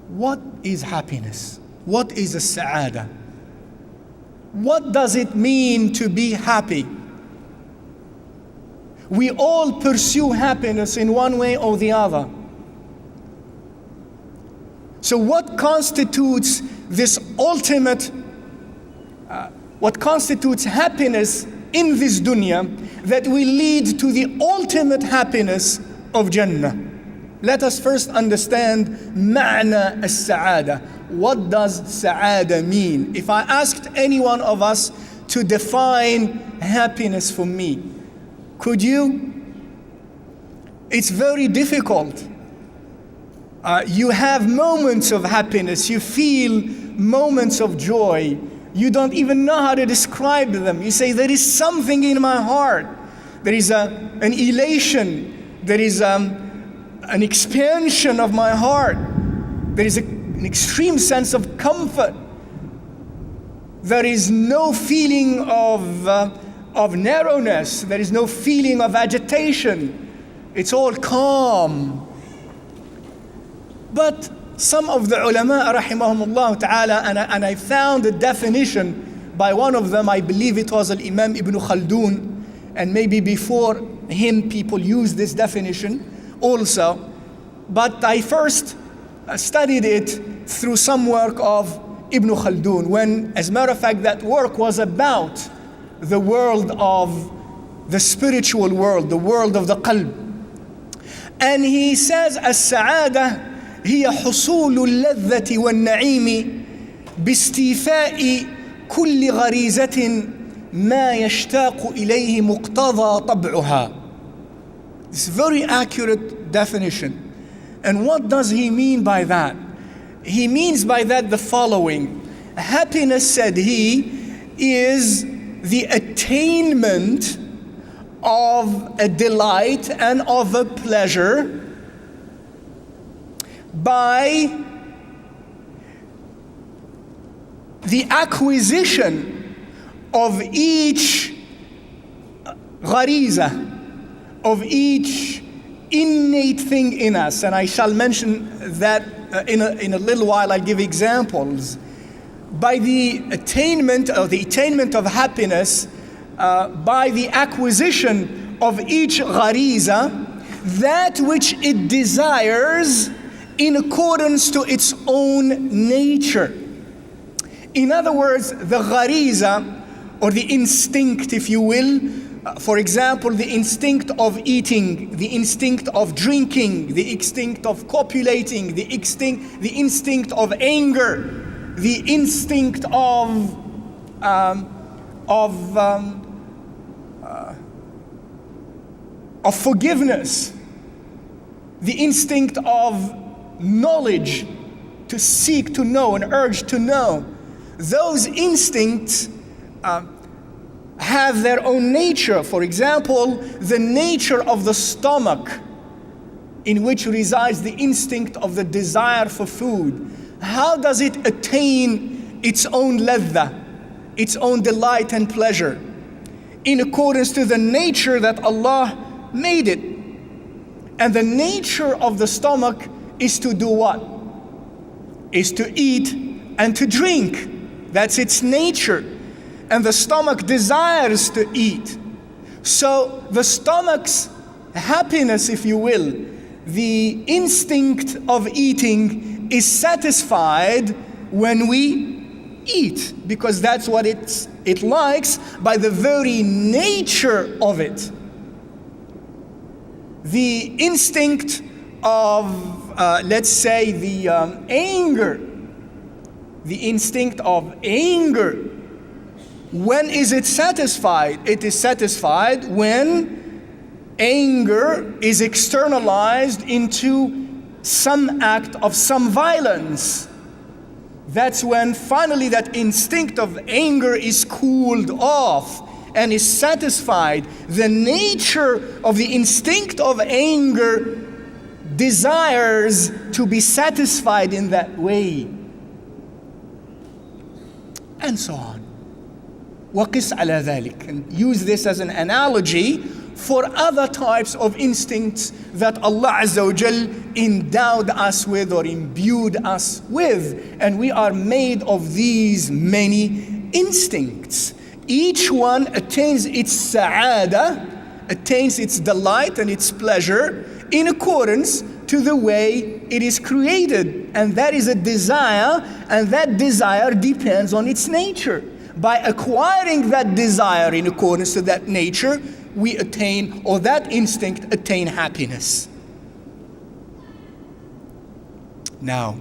What is happiness? What is a sa'ada? What does it mean to be happy? We all pursue happiness in one way or the other. So what constitutes this ultimate, what constitutes happiness in this dunya that will lead to the ultimate happiness of Jannah? Let us first understand ma'na as-sa'ada. What does sa'ada mean? If I asked any one of us to define happiness for me, could you? It's very difficult. You have moments of happiness, you feel moments of joy. You don't even know how to describe them. You say, there is something in my heart. There is an elation. There is an expansion of my heart. There is an extreme sense of comfort. There is no feeling of narrowness. There is no feeling of agitation. It's all calm. But some of the ulama, rahimahumullah ta'ala, and I found a definition by one of them, I believe it was Imam Ibn Khaldun, and maybe before him people used this definition also. But I first studied it through some work of Ibn Khaldun, when, as a matter of fact, that work was about the world of the spiritual world, the world of the qalb. And he says, as-sa'ada هي حصول اللذة والنعيم باستيفاء كل غريزة ما يشتاق إليه مقتضى طبعها. It's a very accurate definition. And what does he mean by that? He means by that the following. Happiness, said he, is the attainment of a delight and of a pleasure by the acquisition of each ghariza, of each innate thing in us. And I shall mention that in a little while. I'll give examples. By the attainment of happiness, by the acquisition of each ghariza, that which it desires in accordance to its own nature. In other words, the ghariza, or the instinct, if you will, for example, the instinct of eating, the instinct of drinking, the instinct of copulating, the instinct of anger, the instinct of forgiveness, the instinct of knowledge, to seek to know, an urge to know. Those instincts have their own nature. For example, the nature of the stomach, in which resides the instinct of the desire for food. How does it attain its own ladha, its own delight and pleasure? In accordance to the nature that Allah made it. And the nature of the stomach is to do what? Is to eat and to drink. That's its nature. And the stomach desires to eat. So the stomach's happiness, if you will, the instinct of eating is satisfied when we eat, because that's what it likes by the very nature of it. The instinct of let's say the anger, the instinct of anger, when is it satisfied? It is satisfied when anger is externalized into some act of some violence. That's when finally that instinct of anger is cooled off and is satisfied. The nature of the instinct of anger desires to be satisfied in that way, and so on. وَقِسْ عَلَى ذَلِكَ. And use this as an analogy for other types of instincts that Allah Azza wa Jal endowed us with or imbued us with. And we are made of these many instincts. Each one attains its sa'ada, attains its delight and its pleasure in accordance to the way it is created. And that is a desire, and that desire depends on its nature. By acquiring that desire in accordance to that nature, we attain, or that instinct attain happiness. Now,